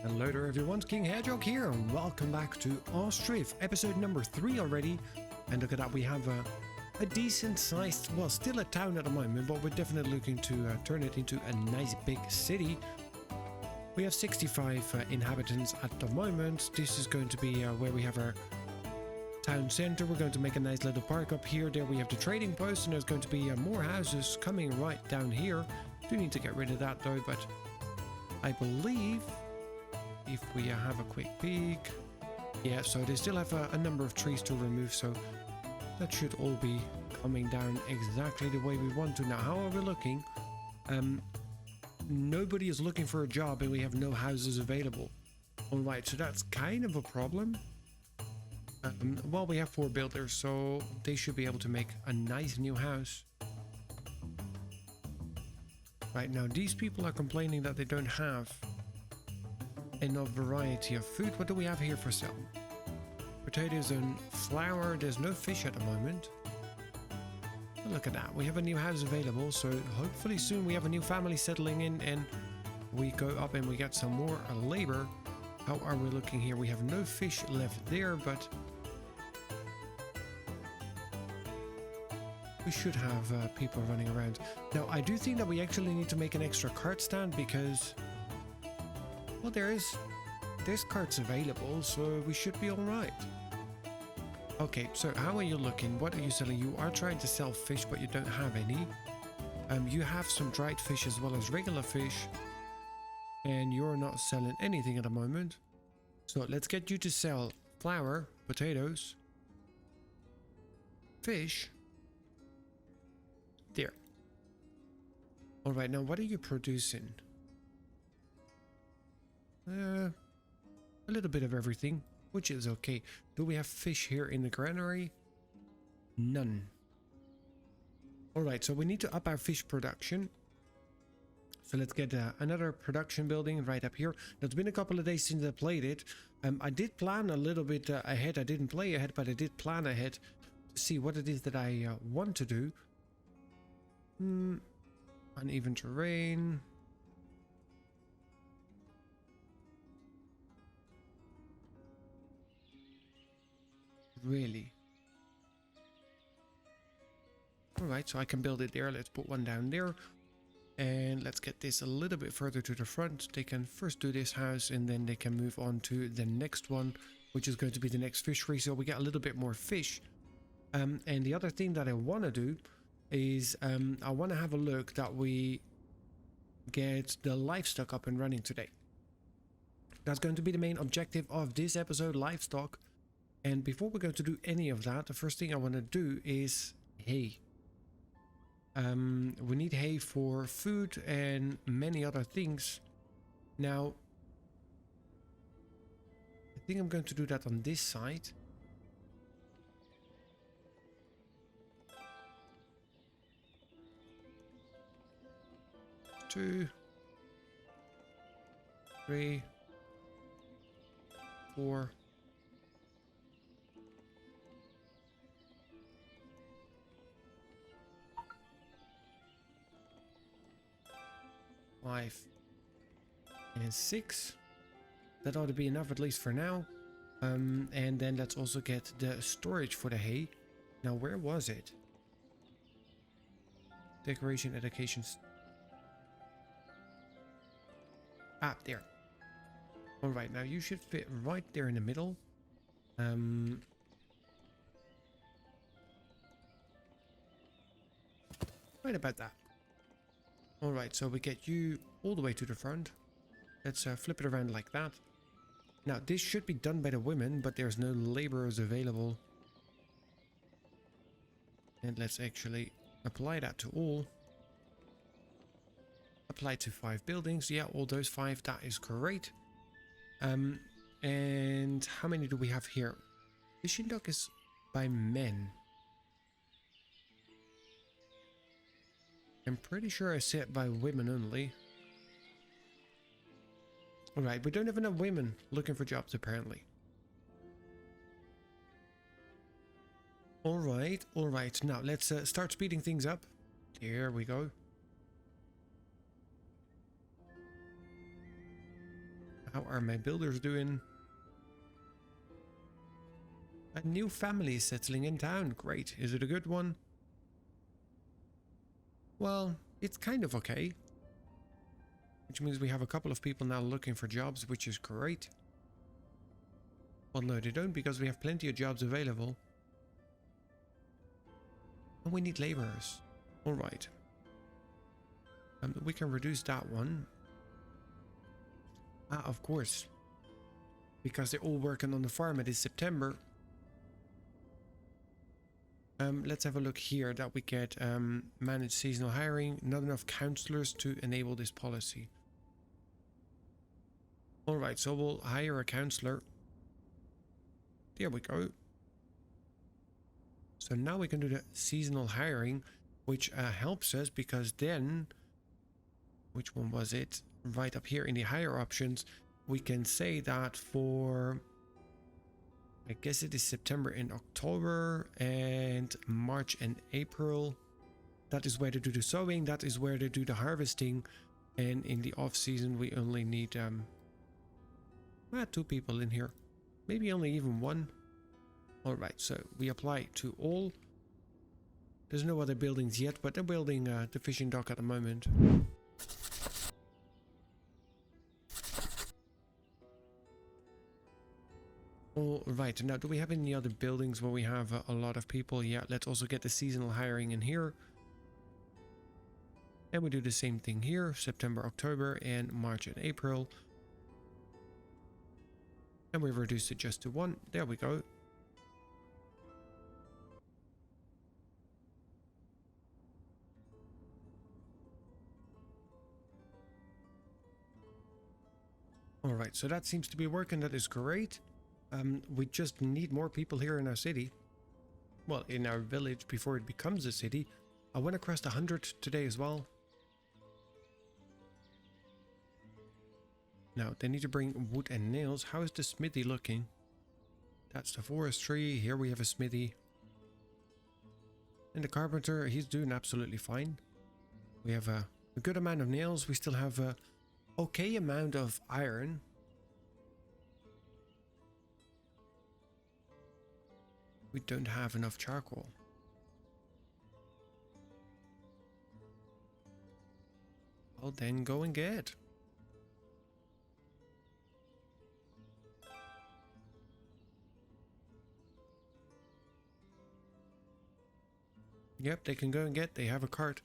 Hello there everyone, King Hedgehog here, and welcome back to Ostriv, episode number 3 already. And look at that, we have a decent sized, well, still a town at the moment, but we're definitely looking to turn it into a nice big city. We have 65 inhabitants at the moment. This is going to be where we have our town center. We're going to make a nice little park up here. There we have the trading post, and there's going to be more houses coming right down here. Do need to get rid of that though, but I believe if we have a quick peek, yeah, so they still have a number of trees to remove, so that should all be coming down exactly the way we want to. Now, how are we looking? Nobody is looking for a job and we have no houses available. Alright, so that's kind of a problem. Well, we have 4 builders, so they should be able to make a nice new house. Right, now these people are complaining that they don't have enough variety of food. What do we have here for sale? Potatoes and flour. There's no fish at the moment. Look at that, we have a new house available, so hopefully soon we have a new family settling in and we go up and we get some more labor. How are we looking here? We have no fish left there, but we should have people running around. Now, I do think that we actually need to make an extra cart stand because, well, there's carts available, so we should be all right. Okay, so how are you looking? What are you selling? You are trying to sell fish, but you don't have any. You have some dried fish as well as regular fish, and you're not selling anything at the moment. So let's get you to sell flour, potatoes, fish. There. All right, now what are you producing? A little bit of everything, which is okay. Do we have fish here in the granary? None. Alright, so we need to up our fish production. So let's get another production building right up here. Now, it's been a couple of days since I played it. I did plan a little bit ahead. I didn't play ahead, but I did plan ahead to see what it is that I want to do. Uneven terrain. Really? Alright, so I can build it there. Let's put one down there. And let's get this a little bit further to the front. They can first do this house and then they can move on to the next one, which is going to be the next fishery. So we get a little bit more fish. And the other thing that I want to do is I want to have a look that we get the livestock up and running today. That's going to be the main objective of this episode, livestock. And before we're going to do any of that, the first thing I want to do is hay. We need hay for food and many other things. Now, I think I'm going to do that on this side. Two, 3, 4. 5 and 6. That ought to be enough, at least for now. And then let's also get the storage for the hay. Now, where was it? Decoration, education. Ah, there. All right, now you should fit right there in the middle. Right about that. Alright, so we get you all the way to the front. Let's flip it around like that. Now, this should be done by the women, but there's no laborers available. And let's actually apply that to all. Apply to 5 buildings. Yeah, all those 5, that is great. And how many do we have here? Fishing dock is by men. I'm pretty sure I said by women only. Alright, we don't have enough women looking for jobs apparently. Alright, now let's start speeding things up. Here we go. How are my builders doing? A new family is settling in town. Great. Is it a good one? Well, it's kind of okay. Which means we have a couple of people now looking for jobs, which is great. Well, no, they don't, because we have plenty of jobs available. And we need laborers. Alright. We can reduce that one. Ah, of course. Because they're all working on the farm. It is September. Let's have a look here that we get managed seasonal hiring. Not enough counselors to enable this policy. Alright, so we'll hire a counselor. There we go. So now we can do the seasonal hiring, which helps us because then, which one was it? Right up here in the hire options, we can say that for, I guess it is September and October and March and April. That is where they do the sowing, that is where they do the harvesting. And in the off season, we only need 2 people in here. Maybe only even 1. Alright, so we apply to all. There's no other buildings yet, but they're building the fishing dock at the moment. Alright, now do we have any other buildings where we have a lot of people? Yeah, let's also get the seasonal hiring in here. And we do the same thing here, September, October, and March and April. And we reduce it just to 1. There we go. Alright, so that seems to be working. That is great. We just need more people here in our city. Well, in our village before it becomes a city. I went across 100 today as well. Now, they need to bring wood and nails. How is the smithy looking? That's the forestry. Here we have a smithy. And the carpenter, he's doing absolutely fine. We have a good amount of nails. We still have a okay amount of iron. We don't have enough charcoal. Well, then go and get. Yep, they can go and get. They have a cart.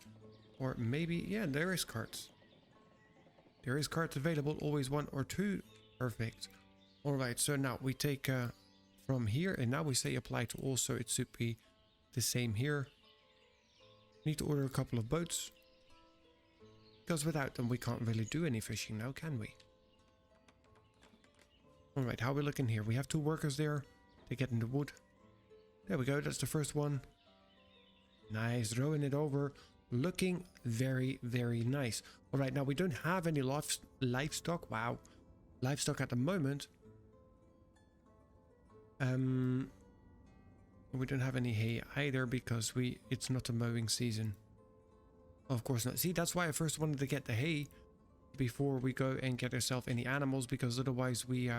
Or maybe, yeah, there is carts. There is carts available. Always 1 or 2. Perfect. Alright, so now we take from here. And now we say apply to all. So it should be the same here. Need to order a couple of boats. Because without them we can't really do any fishing now, can we? Alright, how are we looking here? We have 2 workers there. They get in the wood. There we go. That's the first one. Nice, rowing it over, looking very, very nice. All right, now we don't have any livestock. Wow, livestock at the moment. We don't have any hay either because it's not a mowing season. Of course not. See, that's why I first wanted to get the hay before we go and get ourselves any animals, because otherwise we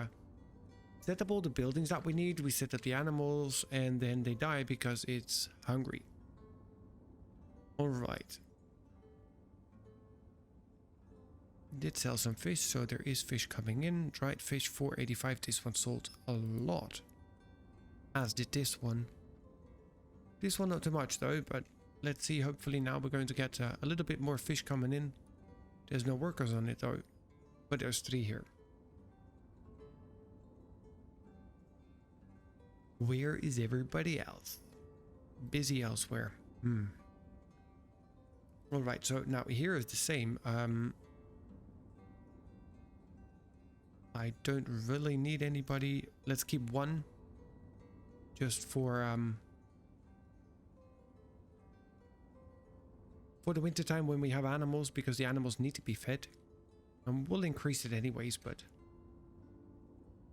set up all the buildings that we need. We set up the animals and then they die because it's hungry. Alright. Did sell some fish, so there is fish coming in. Dried fish 4.85. This one sold a lot. As did this one. This one not too much though, but let's see. Hopefully now we're going to get a little bit more fish coming in. There's no workers on it though, but there's 3 here. Where is everybody else? Busy elsewhere. Alright, so now here is the same. I don't really need anybody. Let's keep 1. Just for the winter time when we have animals, because the animals need to be fed. And we'll increase it anyways, but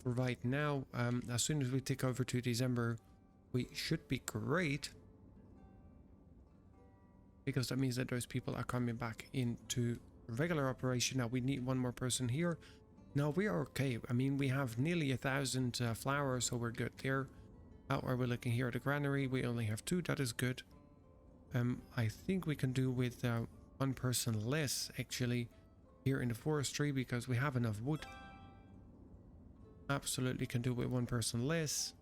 for right now, as soon as we tick over to December, we should be great. Because that means that those people are coming back into regular operation. Now we need 1 more person here. No, we are okay. I mean, we have nearly 1,000 flowers, so we're good there. Out where we're looking here at the granary, we only have 2. That is good. I think we can do with 1 person less, actually, here in the forestry, because we have enough wood. Absolutely can do with 1 person less.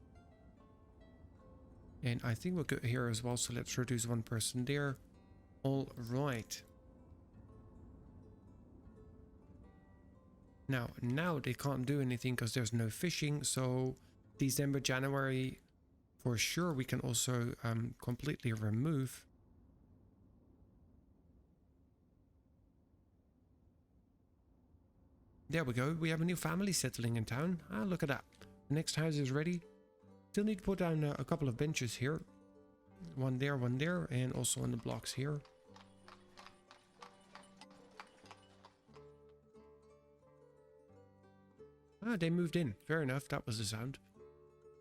And I think we're good here as well, so let's reduce 1 person there. All right. Now they can't do anything because there's no fishing, so December, January, for sure we can also completely remove. There we go. We have a new family settling in town. Ah, look at that. The next house is ready. Still need to put down a couple of benches here. One there, and also on the blocks here. Ah, they moved in. Fair enough. That was the sound.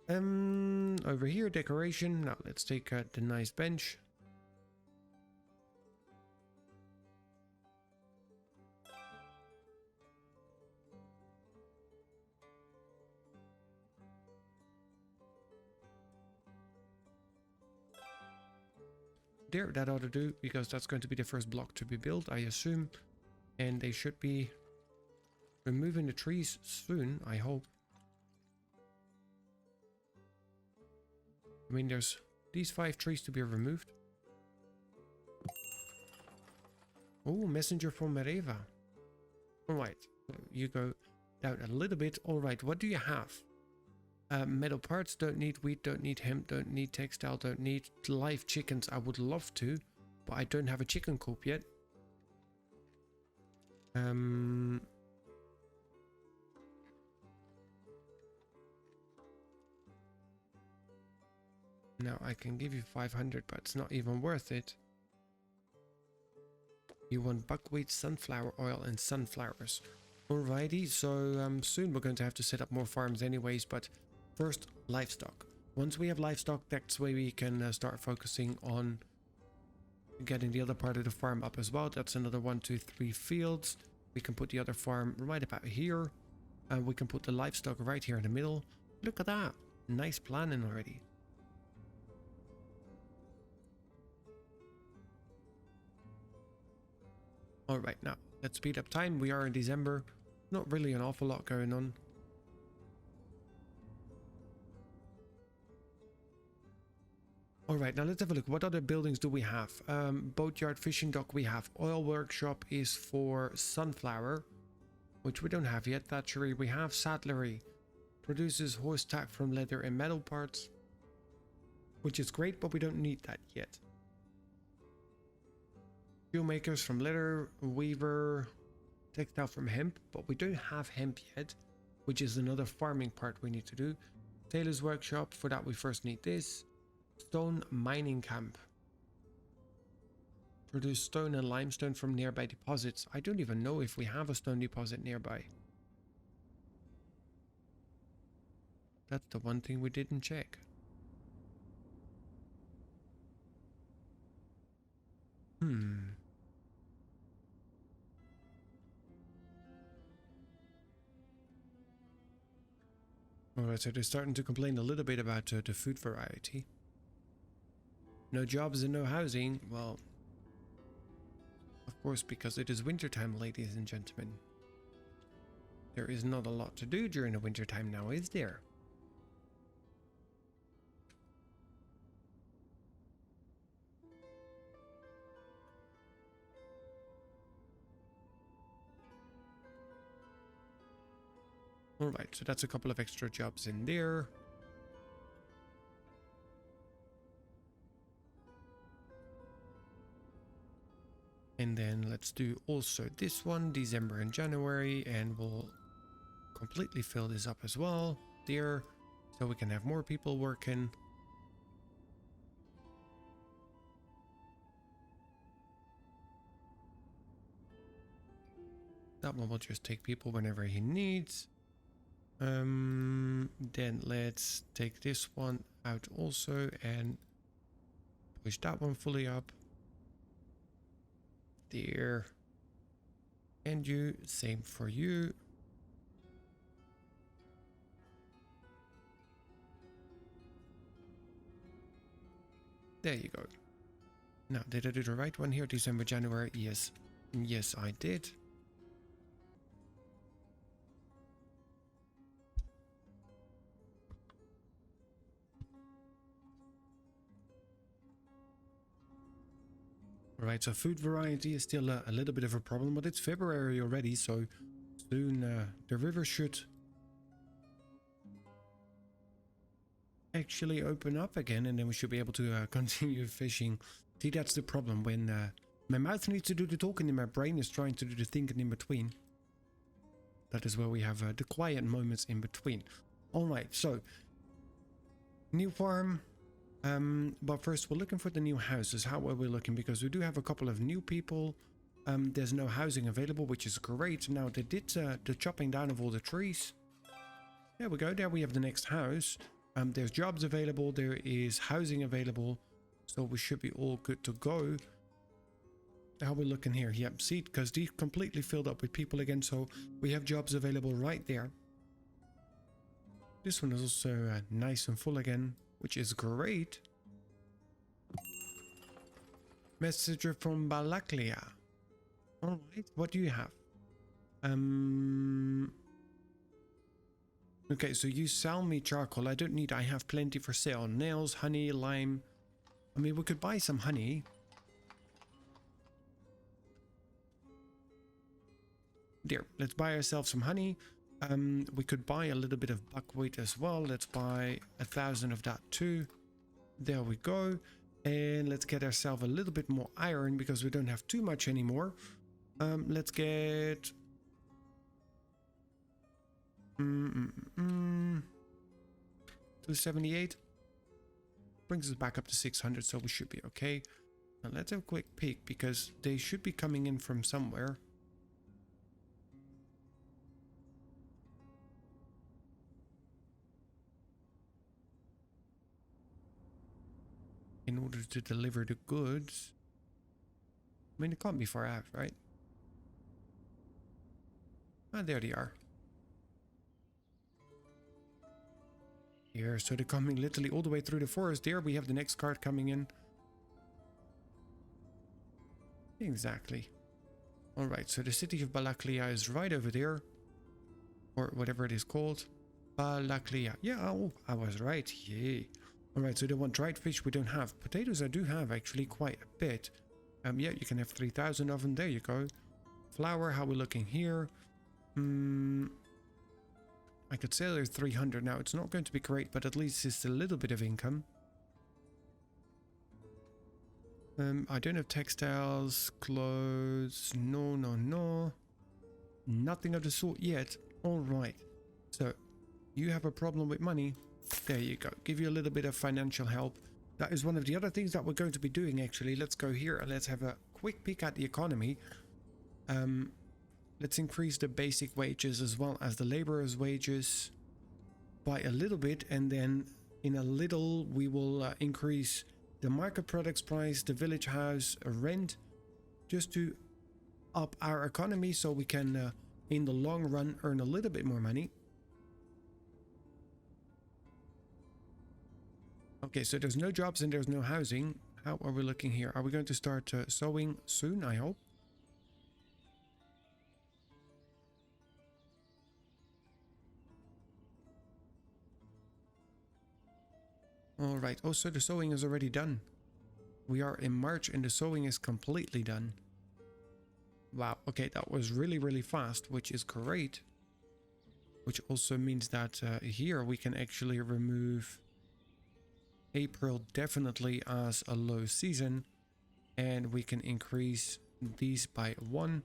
Over here, decoration. Now let's take the nice bench. There, that ought to do, because that's going to be the first block to be built, I assume. And they should be removing the trees soon, I hope. I mean, there's these 5 trees to be removed. Oh, messenger from Mereva. Alright, you go down a little bit. Alright, what do you have? Metal parts, don't need wheat, don't need hemp, don't need textile, don't need live chickens. I would love to, but I don't have a chicken coop yet. Now I can give you 500, but it's not even worth it. You want buckwheat, sunflower oil, and sunflowers. Alrighty, so soon we're going to have to set up more farms anyways, but first, livestock. Once we have livestock, that's where we can start focusing on getting the other part of the farm up as well. That's another 1, 2, 3 fields. We can put the other farm right about here. And we can put the livestock right here in the middle. Look at that. Nice planning already. Alright, now let's speed up time. We are in December. Not really an awful lot going on. Alright, now let's have a look. What other buildings do we have? Boatyard, fishing dock we have. Oil workshop is for sunflower, which we don't have yet. Thatchery we have. Saddlery produces horse tack from leather and metal parts, which is great, but we don't need that yet. Shoemakers from leather, weaver, textile from hemp, but we don't have hemp yet, which is another farming part we need to do. Tailor's workshop, for that we first need this. Stone mining camp. Produce stone and limestone from nearby deposits. I don't even know if we have a stone deposit nearby. That's the one thing we didn't check. Alright, so they're starting to complain a little bit about the food variety. No jobs and no housing. Well, of course, because it is wintertime, ladies and gentlemen. There is not a lot to do during the wintertime now, is there? Alright, so that's a couple of extra jobs in there. And then let's do also this one, December and January, and we'll completely fill this up as well there, so we can have more people working. That one will just take people whenever he needs. Then let's take this one out also and push that one fully up. There. And you, same for you. There you go. Now, did I do the right one here? December, January? Yes. Yes, I did. Alright, so food variety is still a little bit of a problem, but it's February already, so soon the river should actually open up again, and then we should be able to continue fishing. See, that's the problem when my mouth needs to do the talking and my brain is trying to do the thinking in between. That is where we have the quiet moments in between. Alright, so new farm. But first we're looking for the new houses. How are we looking? Because we do have a couple of new people. There's no housing available, which is great. Now they did the chopping down of all the trees. There we go. There we have the next house. There's jobs available. There is housing available. So we should be all good to go. How are we looking here? Yep, see, because these completely filled up with people again. So we have jobs available right there. This one is also nice and full again, which is great. Messenger from Balaklia. Alright, what do you have? Okay, so you sell me charcoal. I don't need, I have plenty for sale. Nails, honey, lime. I mean, we could buy some honey. There, let's buy ourselves some honey. We could buy a little bit of buckwheat as well. Let's buy 1,000 of that too. There we go. And let's get ourselves a little bit more iron because we don't have too much anymore. Let's get 278. Brings us back up to 600, so we should be okay. Now let's have a quick peek because they should be coming in from somewhere. In order to deliver the goods. I mean, it can't be far out, right? Ah, there they are. Here, so they're coming literally all the way through the forest. There we have the next cart coming in. Exactly. Alright, so the city of Balaklia is right over there. Or whatever it is called. Balaklia. Yeah, oh, I was right. Yay. Alright, so they want dried fish. We don't have. Potatoes I do have actually quite a bit. Yeah, you can have 3,000 of them. There you go. Flour, how are we looking here? I could say there's 300 now. It's not going to be great, but at least it's a little bit of income. I don't have textiles, clothes. No, no, no. Nothing of the sort yet. Alright. So, you have a problem with money. There you go. Give you a little bit of financial help. That is one of the other things that we're going to be doing actually. Let's go here and let's have a quick peek at the economy. Let's increase the basic wages as well as the laborers' wages by a little bit, and then in a little we will increase the market products price, the village house rent, just to up our economy so we can in the long run earn a little bit more money. Okay, so there's no jobs and there's no housing. How are we looking here? Are we going to start sowing soon, I hope? Alright, oh, so the sowing is already done. We are in March and the sowing is completely done. Wow, okay, that was really, really fast, which is great. Which also means that here we can actually remove April definitely as a low season, and we can increase these by 1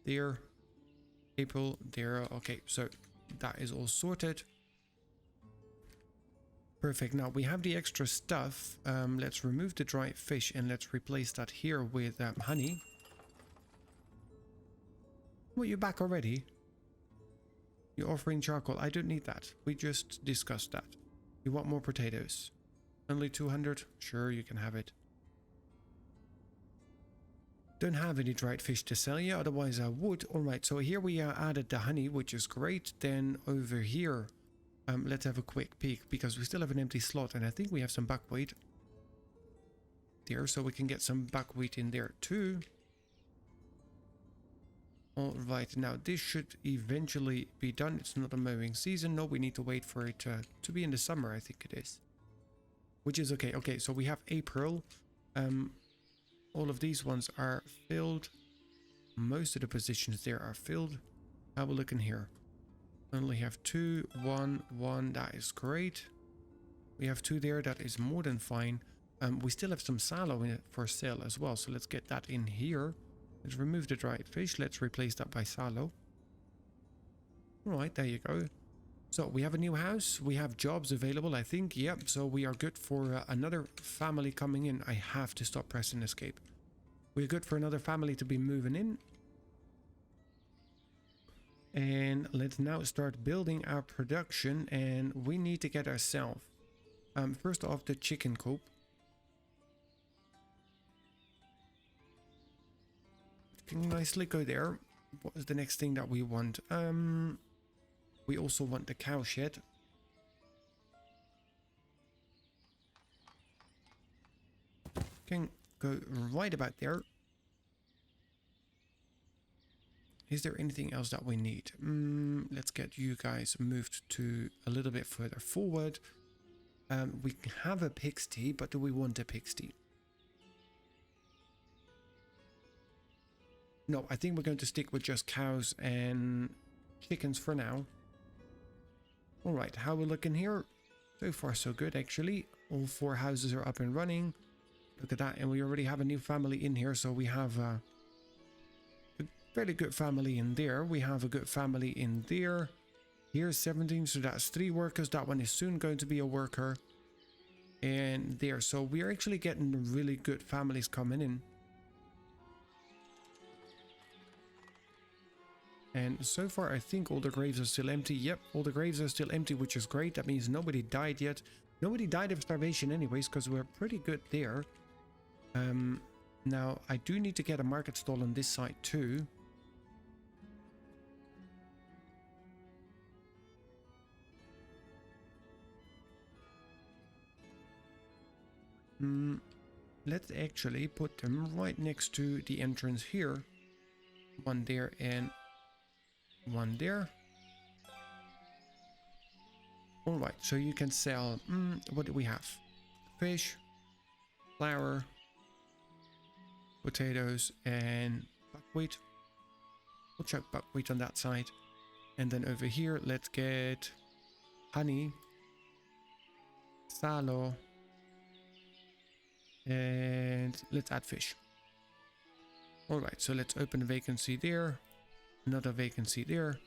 there, April there. Okay, so that is all sorted. Perfect. Now we have the extra stuff. Let's remove the dried fish and let's replace that here with honey. Well, you're back already. You're offering charcoal. I don't need that. We just discussed that. You want more potatoes? Only 200? Sure, you can have it. Don't have any dried fish to sell yet, otherwise I would. Alright, so here we added the honey, which is great. Then over here, let's have a quick peek, because we still have an empty slot, and I think we have some buckwheat. there, so we can get some buckwheat in there too. All right, now this should eventually be done. It's not a mowing season. No, we need to wait for it to be in the summer, I think it is. Which is okay. Okay, so we have April. All of these ones are filled. Most of the positions there are filled. How we looking here? Only have 2, 1, 1. That is great. We have 2 there. That is more than fine. We still have some sallow in it for sale as well. So let's get that in here. Let's remove the dried fish. Let's replace that by sallow. Alright, there you go. So we have a new house. We have jobs available, I think. Yep, so we are good for another family coming in. I have to stop pressing escape. We're good for another family to be moving in. And let's now start building our production. And we need to get ourselves, first off, the chicken coop. Can nicely go there. What is the next thing that we want? We also want the cow shed. Can go right about there. Is there anything else that we need? Let's get you guys moved to a little bit further forward. We have a pigsty, but do we want a pigsty? No, I think we're going to stick with just cows and chickens for now. Alright, how we're looking here? So far so good, actually. All 4 houses are up and running. Look at that, and we already have a new family in here, so we have a fairly good family in there. We have a good family in there. Here's 17, so that's 3 workers. That one is soon going to be a worker. And there, so we are actually getting really good families coming in. And so far, I think all the graves are still empty. Yep, all the graves are still empty, which is great. That means nobody died yet. Nobody died of starvation anyways, because we're pretty good there. Now, I do need to get a market stall on this side too. Let's actually put them right next to the entrance here. One there and one there. Alright, so you can sell, what do we have? Fish, flour, potatoes, and buckwheat. We'll chuck buckwheat on that side. And then over here, let's get honey, sallow, and let's add fish. Alright, so let's open a vacancy there. Another vacancy there.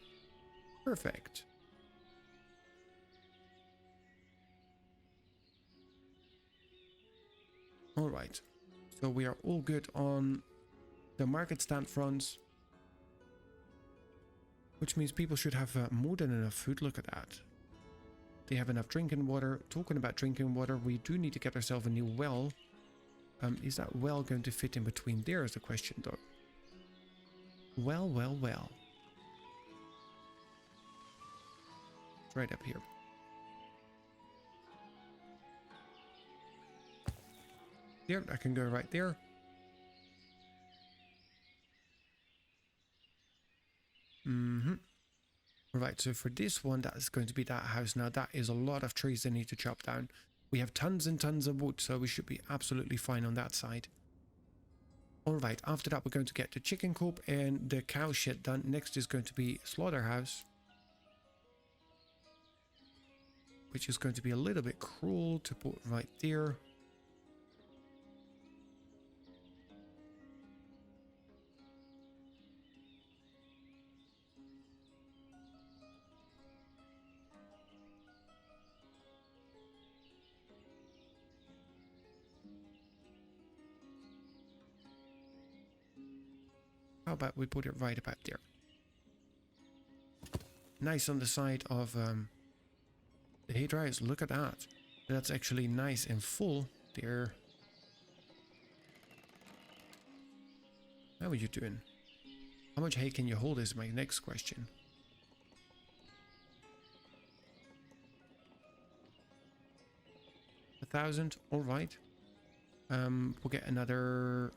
Perfect. Alright, so we are all good on the market stand fronts. Which means people should have more than enough food. Look at that. They have enough drinking water. Talking about drinking water, we do need to get ourselves a new well. Is that well going to fit in between there is the question though. Well, well, well. It's right up here. There, I can go right there. Right, so for this one, that is going to be that house. Now, that is a lot of trees they need to chop down. We have tons and tons of wood, so we should be absolutely fine on that side. Alright, after that, we're going to get the chicken coop and the cow shed done. Next is going to be slaughterhouse, which is going to be a little bit cruel to put right there. How about we put it right about there? Nice on the side of the hay dryers. Look at that. That's actually nice and full there. How are you doing? How much hay can you hold is my next question. $1,000, all right. We'll get another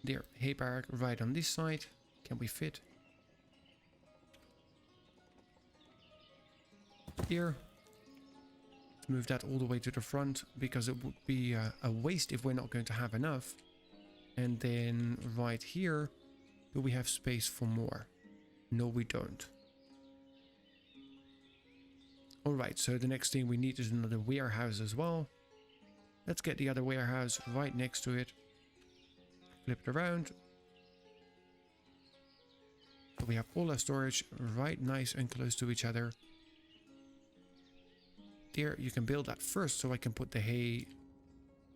there hay barrack right on this side. Can we fit here? Let's move that all the way to the front because it would be a waste if we're not going to have enough. And then right here, do we have space for more? No, we don't. Alright, so the next thing we need is another warehouse as well. Let's get the other warehouse right next to it. Flip it around. So we have all our storage right nice and close to each other. There, you can build that first so I can put the hay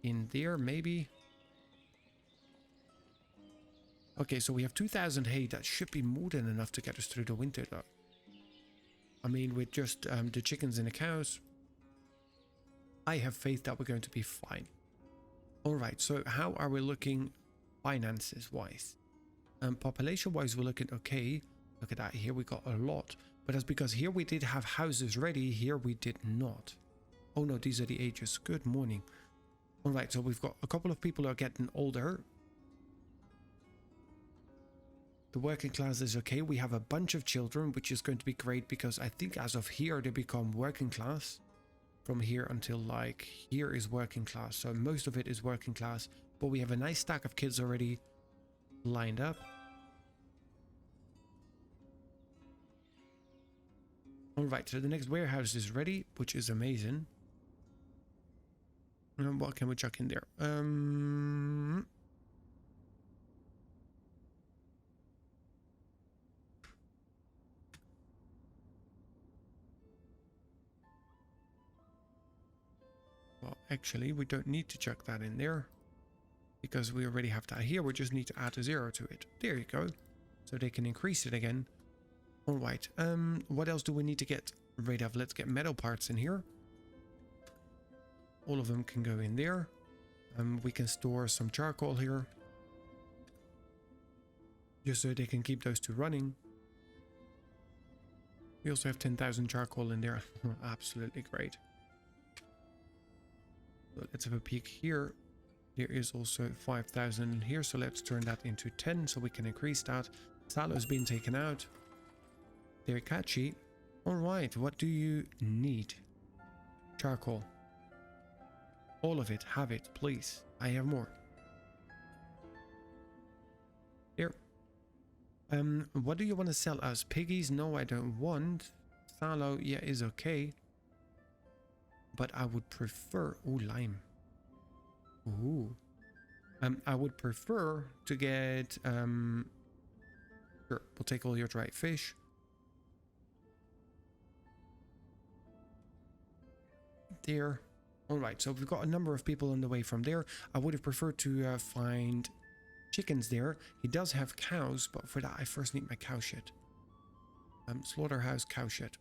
in there, maybe. Okay, so we have 2,000 hay. That should be more than enough to get us through the winter, though. I mean, with just the chickens and the cows, I have faith that we're going to be fine. Alright, so how are we looking finances-wise? Population-wise, we're looking okay. Look at that. Here we got a lot. But that's because here we did have houses ready. Here we did not. Oh no, these are the ages. Good morning. Alright, so we've got a couple of people who are getting older. The working class is okay. We have a bunch of children, which is going to be great because I think as of here they become working class. From here until like here is working class. So most of it is working class. But we have a nice stack of kids already lined up. Alright, so the next warehouse is ready, which is amazing. And what can we chuck in there? Well, actually, we don't need to chuck that in there because we already have that here. We just need to add a 0 to it. There you go. So they can increase it again. All right. What else do we need to get rid of? Let's get metal parts in here. All of them can go in there. We can store some charcoal here, just so they can keep those two running. We also have 10,000 charcoal in there. Absolutely great. So let's have a peek here. There is also 5,000 in here, so let's turn that into 10 so we can increase that. Sallow's been taken out. They're catchy. Alright, what do you need? Charcoal. All of it. Have it, please. I have more. Here. What do you want to sell us? Piggies? No, I don't want. Sallow, yeah, is okay. But I would prefer... Ooh, lime. Ooh. I would prefer to get... Sure, we'll take all your dried fish. There. Alright, so we've got a number of people on the way from there. I would have preferred to find chickens there. He does have cows, but for that I first need my cow shit. Slaughterhouse cow shit.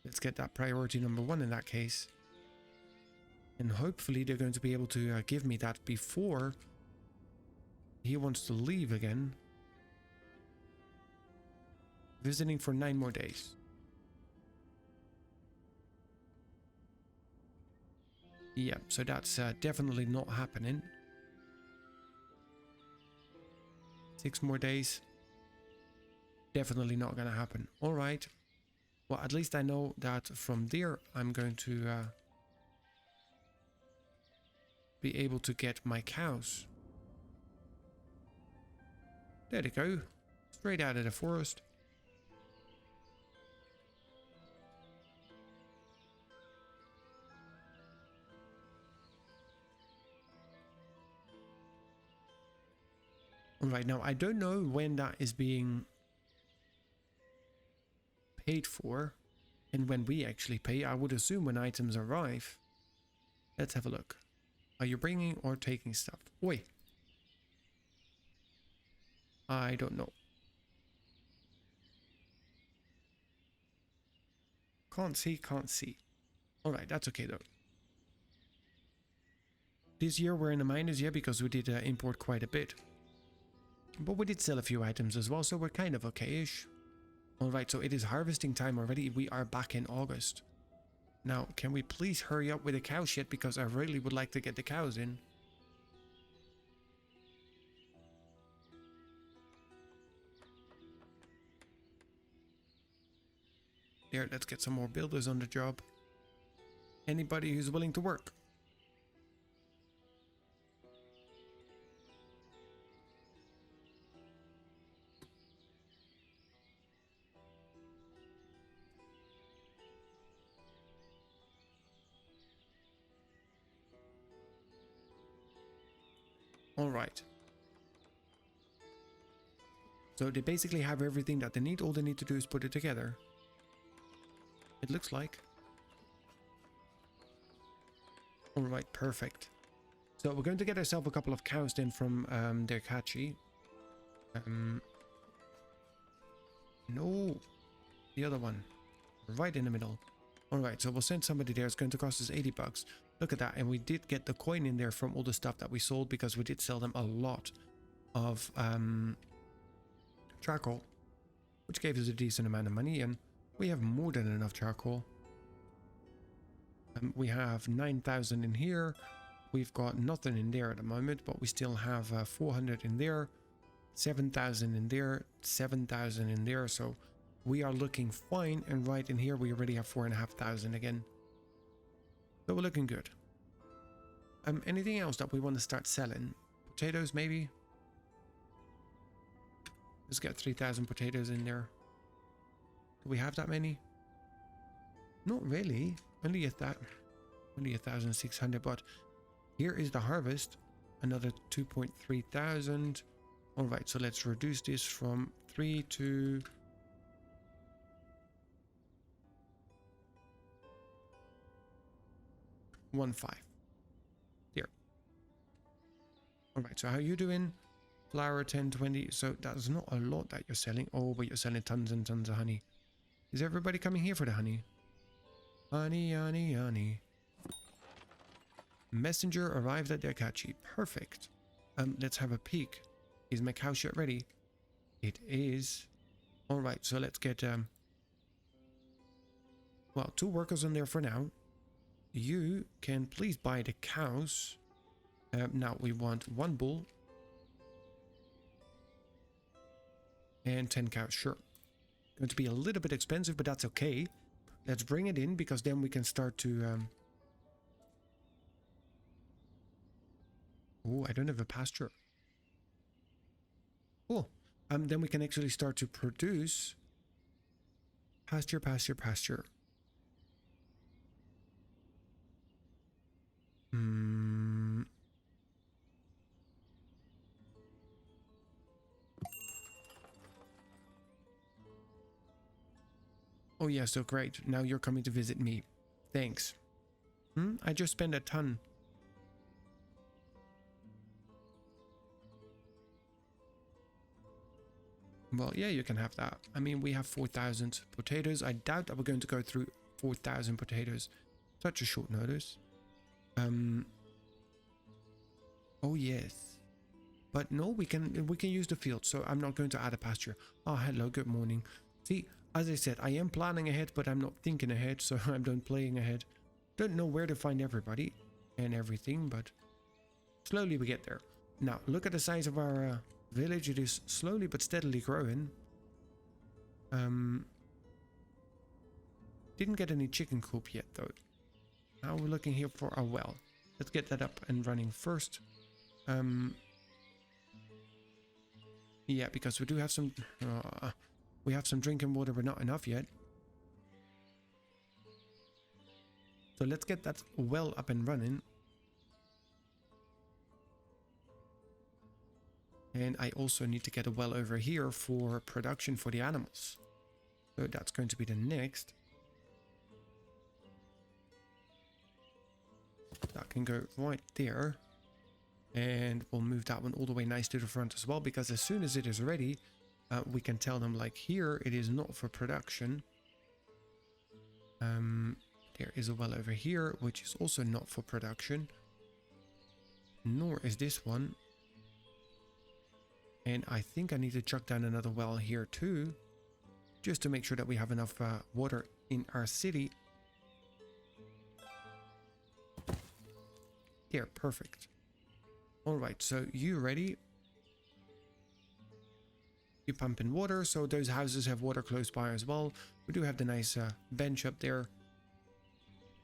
Let's get that priority number 1 in that case. And hopefully they're going to be able to give me that before he wants to leave again. Visiting for 9 more days. Yeah, so that's definitely not happening. 6 more days. Definitely not gonna happen. Alright. Well, at least I know that from there I'm going to be able to get my cows. There they go. Straight out of the forest. Alright, now I don't know when that is being paid for and when we actually pay. I would assume when items arrive. Let's have a look. Are you bringing or taking stuff? Oi. I don't know. Can't see, can't see. Alright, that's okay though. This year we're in the minus, yeah, because we did import quite a bit. But we did sell a few items as well, so we're kind of okay-ish. Alright, so it is harvesting time already. We are back in August. Now, can we please hurry up with the cow shit, because I really would like to get the cows in. There, let's get some more builders on the job. Anybody who's willing to work. All right. So they basically have everything that they need. All they need to do is put it together. It looks like. All right, perfect. So we're going to get ourselves a couple of cows then from their catchy. No, the other one, right in the middle. All right, so we'll send somebody there. It's going to cost us 80 bucks. Look at that, and we did get the coin in there from all the stuff that we sold, because we did sell them a lot of charcoal, which gave us a decent amount of money, and we have more than enough charcoal. We have 9,000 in here. We've got nothing in there at the moment, but we still have 400 in there, 7,000 in there, 7,000 in there. So we are looking fine. And right in here, we already have 4,500 again. So we're looking good. Anything else that we want to start selling? Potatoes, maybe? Let's get 3,000 potatoes in there. Do we have that many? Not really. Only 1,600, but here is the harvest. Another 2.3 thousand. All right, so let's reduce this from 3 to 1.5. There. All right, so how you doing? Flour 1020. So that's not a lot that you're selling. Oh, but you're selling tons and tons of honey. Is everybody coming here for the honey? Honey, honey, honey. Messenger arrived at their catchy. Perfect. Let's have a peek. Is my cow shit ready? It is. All right, so let's get well, 2 workers on there for now. You can please buy the cows. Now we want 1 bull and 10 cows. Sure, going to be a little bit expensive, but that's okay. Let's bring it in, because then we can start to oh, I don't have a pasture. Cool. Then we can actually start to produce pasture, pasture, pasture. Oh yeah, so great. Now you're coming to visit me. Thanks. I just spent a ton. Well, yeah, you can have that. I mean, we have 4,000 potatoes. I doubt that we're going to go through 4,000 potatoes. Such a short notice. Oh yes. But no, we can use the field, so I'm not going to add a pasture. Oh, hello, good morning. See, as I said, I am planning ahead, but I'm not thinking ahead, so I'm done playing ahead. Don't know where to find everybody and everything, but slowly we get there. Now, look at the size of our village. It is slowly but steadily growing. Didn't get any chicken coop yet, though. Now we're looking here for a well. Let's get that up and running first. Yeah, because we do have some... we have some drinking water, but not enough yet. So let's get that well up and running. And I also need to get a well over here for production for the animals. So that's going to be the next. That can go right there. And we'll move that one all the way nice to the front as well, because as soon as it is ready, we can tell them, like, here it is not for production. There is a well over here, which is also not for production. Nor is this one. And I think I need to chuck down another well here too, just to make sure that we have enough water in our city. Here, perfect. All right, so you ready? You pump in water, so those houses have water close by as well. We do have the nice bench up there.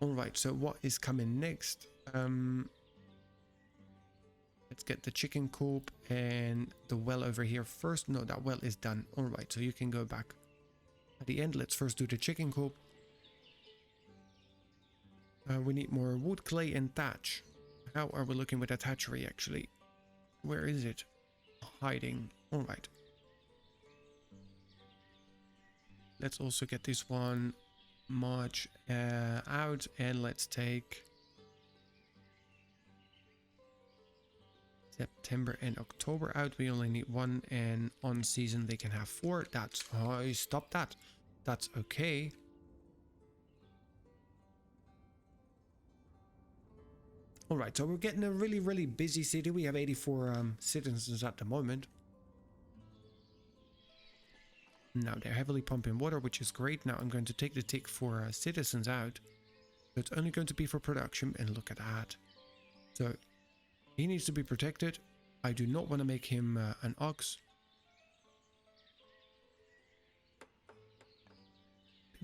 All right, so what is coming next? Let's get the chicken coop and the well over here first. No, that well is done. All right, so you can go back at the end. Let's first do the chicken coop. We need more wood, clay, and thatch. How are we looking with that hatchery, actually? Where is it? Hiding. All right. Let's also get this one March out, and let's take September and October out. We only need one, and on season they can have 4. That's stop that. That's okay. All right, so we're getting a really busy city. We have 84 citizens at the moment. Now they're heavily pumping water, which is great. Now I'm going to take the tick for citizens out. So it's only going to be for production, and look at that. So he needs to be protected. I do not want to make him an ox.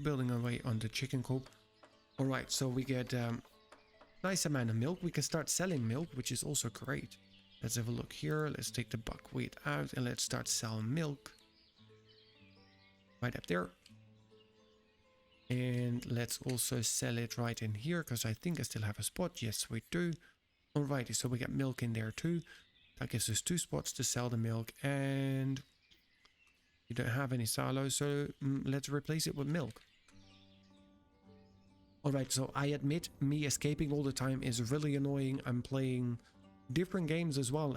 Building away on the chicken coop. All right, so we get nice amount of milk. We can start selling milk, which is also great. Let's have a look here. Let's take the buckwheat out and let's start selling milk. Right up there. And let's also sell it right in here, because I think I still have a spot. Yes, we do. Alrighty, so we got milk in there too. That gives us 2 spots to sell the milk, and you don't have any silos, so let's replace it with milk. Alright, so I admit me escaping all the time is really annoying. I'm playing different games as well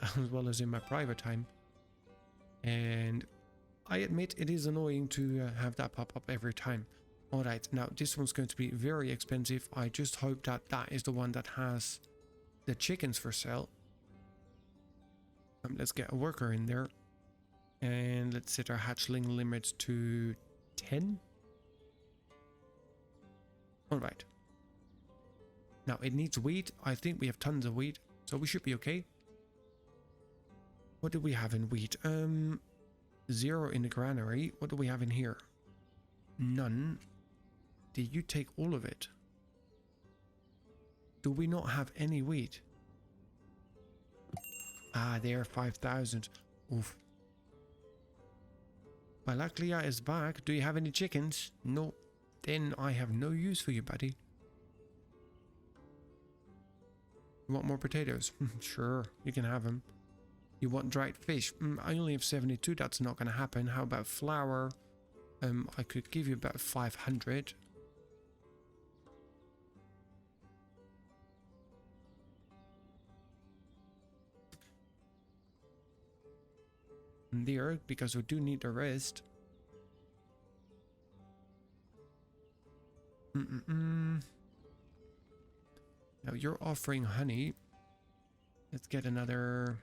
as in my private time. And I admit it is annoying to have that pop up every time. Alright, now this one's going to be very expensive. I just hope that that is the one that has the chickens for sale. Let's get a worker in there. And let's set our hatchling limit to 10. Alright. Now it needs wheat. I think we have tons of wheat, so we should be okay. What do we have in wheat? 0 in the granary. What do we have in here? None. Did you take all of it? Do we not have any wheat? Ah, there, 5,000. Oof. Balaklia is back. Do you have any chickens? No. Then I have no use for you, buddy. You want more potatoes? Sure, you can have them. You want dried fish? I only have 72. That's not going to happen. How about flour? I could give you about 500. There, because we do need the rest. Now you're offering honey. Let's get another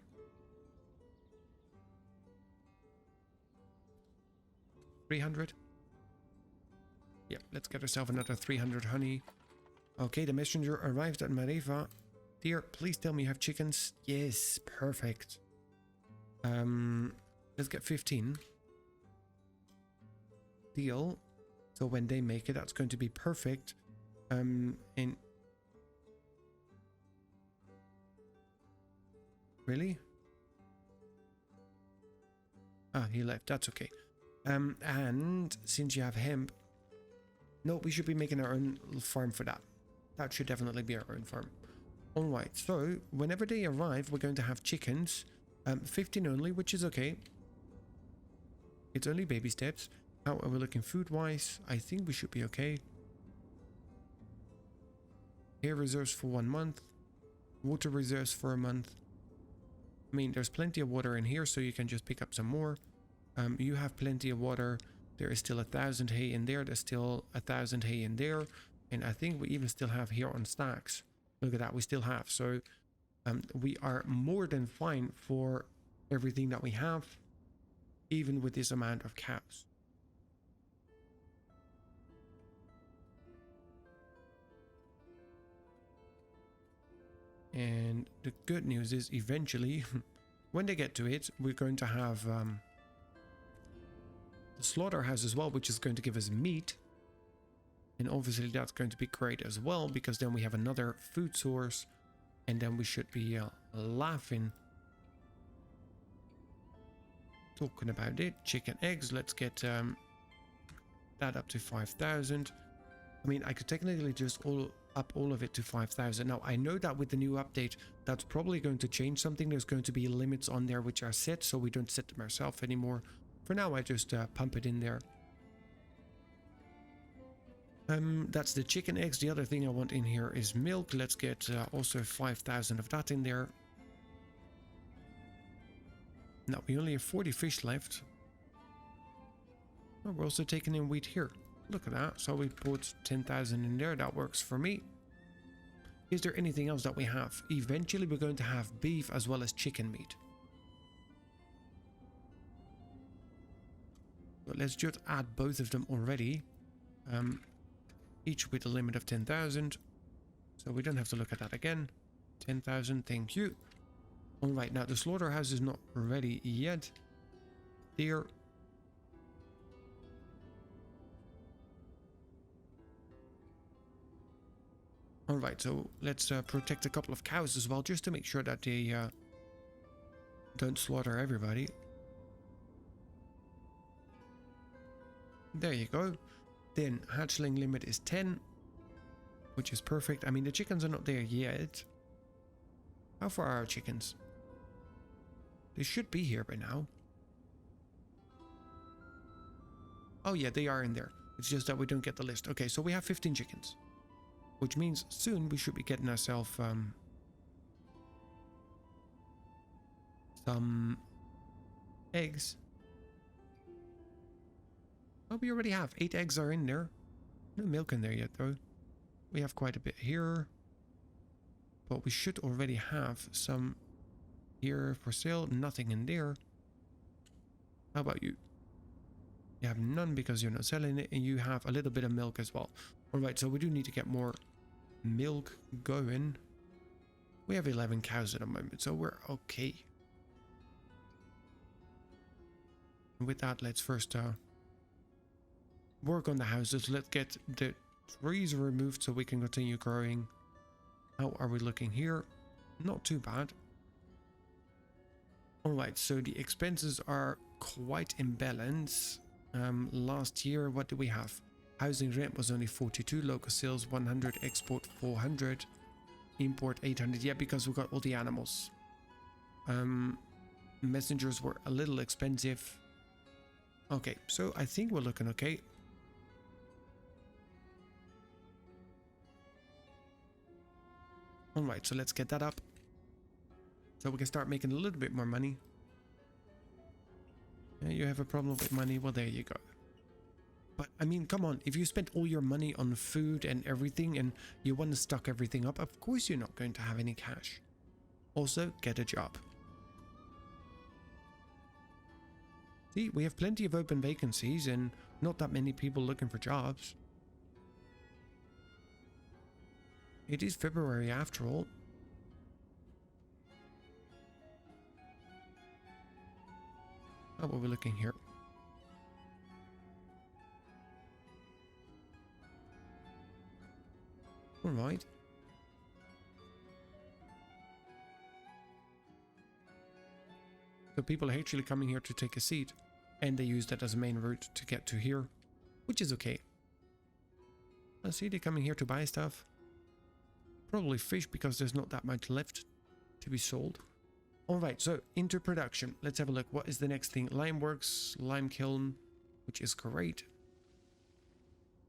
300. Yeah, let's get ourselves another 300 honey. Okay, the messenger arrived at Marifa. Dear, please tell me you have chickens. Yes, perfect. Let's get 15. Deal. So when they make it, that's going to be perfect. And really? Ah, he left. That's okay. And since you have hemp, no, we should be making our own farm for that. That should definitely be our own farm. All right. So whenever they arrive, we're going to have chickens. 15 only, which is okay. It's only baby steps. How are we looking food-wise? I think we should be okay. Air reserves for 1 month. Water reserves for a month. I mean, there's plenty of water in here, so you can just pick up some more. You have plenty of water. There is still 1,000 hay in there. There's still 1,000 hay in there. And I think we even still have here on stacks. Look at that, we still have. So we are more than fine for everything that we have, even with this amount of cows. And the good news is eventually, when they get to it, we're going to have the slaughterhouse as well, which is going to give us meat. And obviously that's going to be great as well, because then we have another food source. And then we should be laughing. Talking about it. Chicken eggs. Let's get that up to 5,000. I mean, I could technically just up all of it to 5,000. Now, I know that with the new update, that's probably going to change something. There's going to be limits on there which are set, so we don't set them ourselves anymore. For now, I just pump it in there. That's the chicken eggs. The other thing I want in here is milk. Let's get also 5,000 of that in there. Now, we only have 40 fish left. Oh, we're also taking in wheat here. Look at that. So we put 10,000 in there. That works for me. Is there anything else that we have? Eventually, we're going to have beef as well as chicken meat. But let's just add both of them already. Each with a limit of 10,000. So we don't have to look at that again. 10,000. Thank you. Alright, now the slaughterhouse is not ready yet. There. Alright, so let's protect a couple of cows as well, just to make sure that they don't slaughter everybody. There you go. Then hatchling limit is 10, which is perfect. I mean, the chickens are not there yet. How far are our chickens? They should be here by now. Oh yeah, they are in there. It's just that we don't get the list. Okay, so we have 15 chickens. Which means soon we should be getting ourselves some eggs. Oh, we already have 8 eggs are in there. No milk in there yet though. We have quite a bit here. But we should already have some here for sale. Nothing in there. How about you? You have none because you're not selling it, and you have a little bit of milk as well. Alright, so we do need to get more milk going. We have 11 cows at the moment, so we're okay. And with that, let's first work on the houses. Let's get the trees removed so we can continue growing. How are we looking here? Not too bad. Alright, so the expenses are quite in balance. Last year, what do we have? Housing rent was only 42, local sales 100, export 400, import 800. Yeah, because we got all the animals. Messengers were a little expensive. Okay, so I think we're looking okay. Alright, so let's get that up. So we can start making a little bit more money. You have a problem with money? Well, there you go. But, I mean, come on. If you spent all your money on food and everything and you want to stock everything up, of course you're not going to have any cash. Also, get a job. See, we have plenty of open vacancies and not that many people looking for jobs. It is February after all. How are we looking here? Alright. So people are actually coming here to take a seat, and they use that as a main route to get to here, which is okay. I see they're coming here to buy stuff. Probably fish because there's not that much left to be sold. Alright, so into production. Let's have a look. What is the next thing? Lime works, lime kiln, which is great.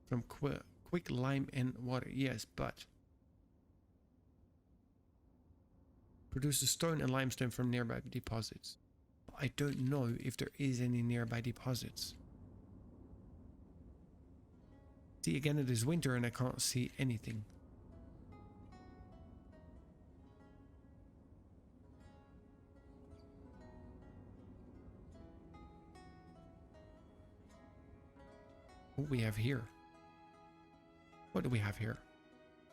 From quick lime and water. Yes, but produces stone and limestone from nearby deposits. I don't know if there is any nearby deposits. See, again, it is winter and I can't see anything. What we have here? What do we have here?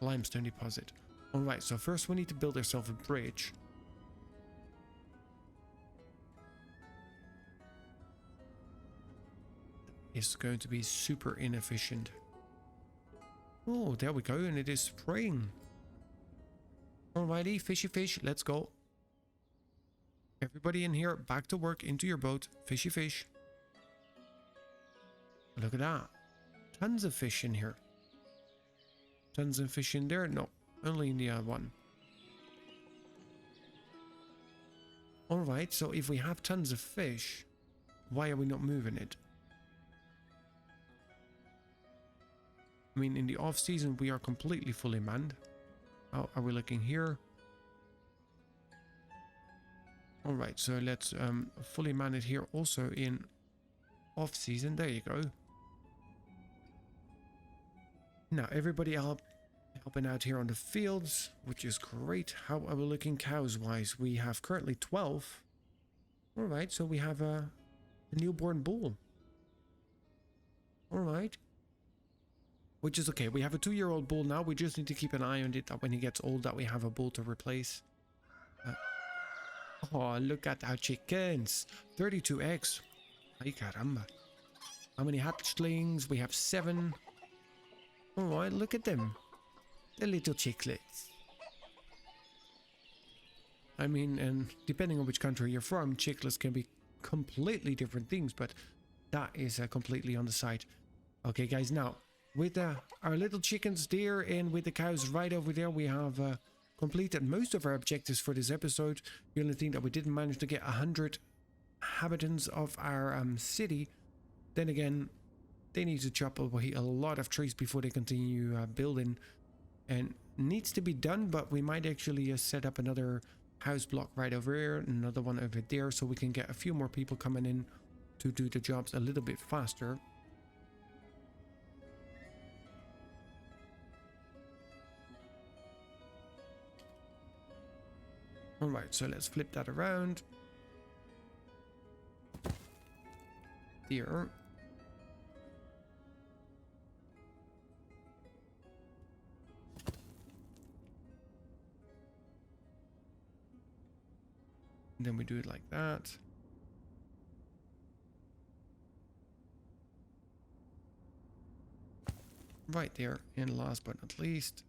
Limestone deposit. All right, so first we need to build ourselves a bridge. It's going to be super inefficient. Oh, there we go, and it is spring. Alrighty, fishy fish, let's go. Everybody in here, back to work, into your boat. Fishy fish. Look at that. Tons of fish in here. Tons of fish in there? No, only in the other one. Alright, so if we have tons of fish, why are we not moving it? I mean, in the off season, we are completely fully manned. How are we looking here? Alright, so let's fully man it here also in off season. There you go. Now everybody helping out here on the fields, which is great. How are we looking cows wise? We have currently 12. Alright, so we have a newborn bull. Alright. Which is okay. We have a 2-year-old bull now. We just need to keep an eye on it that when he gets old that we have a bull to replace. Oh, look at our chickens. 32 eggs. Ay caramba. How many hatchlings? We have 7. Alright, look at them. The little chicklets. I mean, and depending on which country you're from, chicklets can be completely different things, but that is completely on the side. Okay, guys, now, with our little chickens there and with the cows right over there, we have completed most of our objectives for this episode. The only thing that we didn't manage to get 100 inhabitants of our city. Then again, they need to chop away a lot of trees before they continue building, and needs to be done, but we might actually set up another house block right over here, another one over there, so we can get a few more people coming in to do the jobs a little bit faster. Alright, so let's flip that around. There. And then we do it like that. Right there. And last but not least,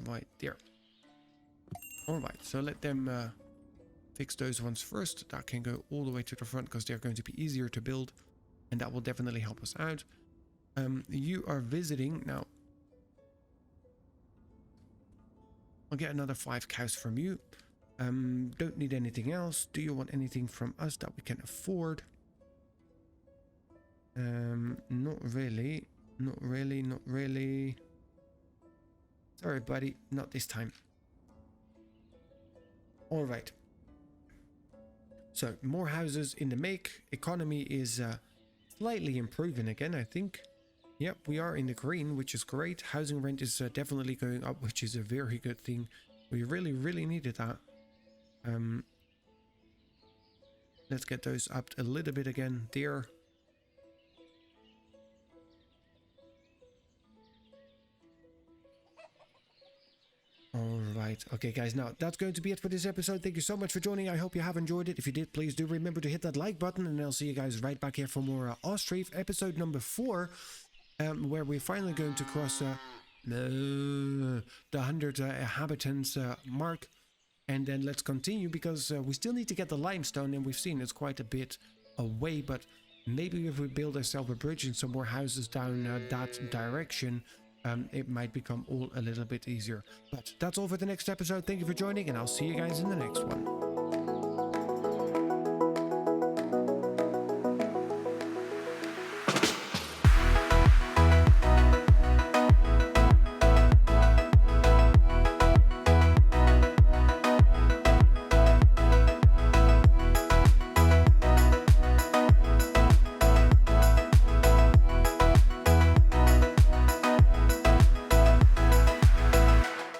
right there. Alright, so let them fix those ones first. That can go all the way to the front because they're going to be easier to build, and that will definitely help us out. You are visiting now. I'll get another 5 cows from you. Don't need anything else. Do you want anything from us that we can afford? Not really. Not really, not really. Sorry, buddy, not this time. All right. So, more houses in the make. Economy is slightly improving again, I think. Yep, we are in the green, which is great. Housing rent is definitely going up, which is a very good thing. We really, really needed that. Let's get those up a little bit again there. Alright, okay guys, now that's going to be it for this episode. Thank you so much for joining. I hope you have enjoyed it. If you did, please do remember to hit that like button, and I'll see you guys right back here for more Ostriv episode number 4, where we're finally going to cross the 100 inhabitants mark. And then let's continue, because we still need to get the limestone, and we've seen it's quite a bit away, but maybe if we build ourselves a bridge and some more houses down that direction, it might become all a little bit easier. But that's all for the next episode. Thank you for joining, and I'll see you guys in the next one.